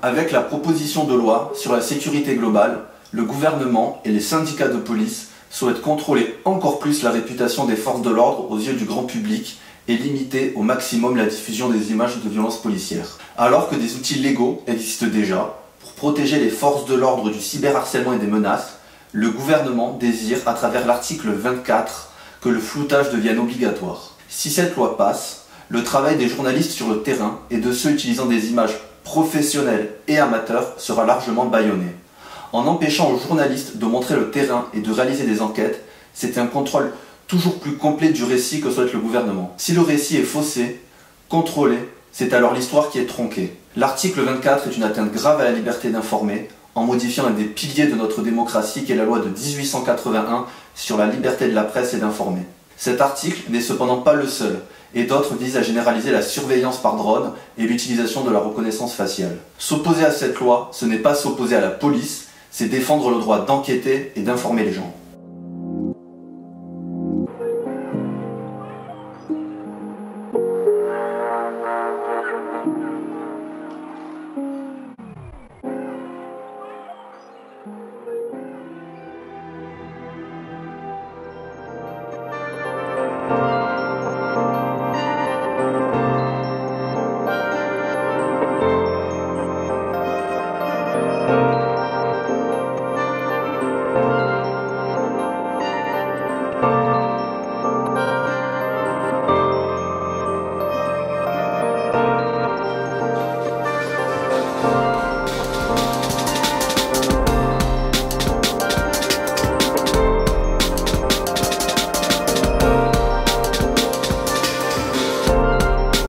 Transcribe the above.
Avec la proposition de loi sur la sécurité globale, le gouvernement et les syndicats de police souhaitent contrôler encore plus la réputation des forces de l'ordre aux yeux du grand public et limiter au maximum la diffusion des images de violences policières. Alors que des outils légaux existent déjà pour protéger les forces de l'ordre du cyberharcèlement et des menaces, le gouvernement désire, à travers l'article 24, que le floutage devienne obligatoire. Si cette loi passe, le travail des journalistes sur le terrain et de ceux utilisant des images professionnels et amateurs sera largement bâillonné. En empêchant aux journalistes de montrer le terrain et de réaliser des enquêtes, c'est un contrôle toujours plus complet du récit que souhaite le gouvernement. Si le récit est faussé, contrôlé, c'est alors l'histoire qui est tronquée. L'article 24 est une atteinte grave à la liberté d'informer, en modifiant un des piliers de notre démocratie qui est la loi de 1881 sur la liberté de la presse et d'informer. Cet article n'est cependant pas le seul, et d'autres visent à généraliser la surveillance par drone et l'utilisation de la reconnaissance faciale. S'opposer à cette loi, ce n'est pas s'opposer à la police, c'est défendre le droit d'enquêter et d'informer les gens.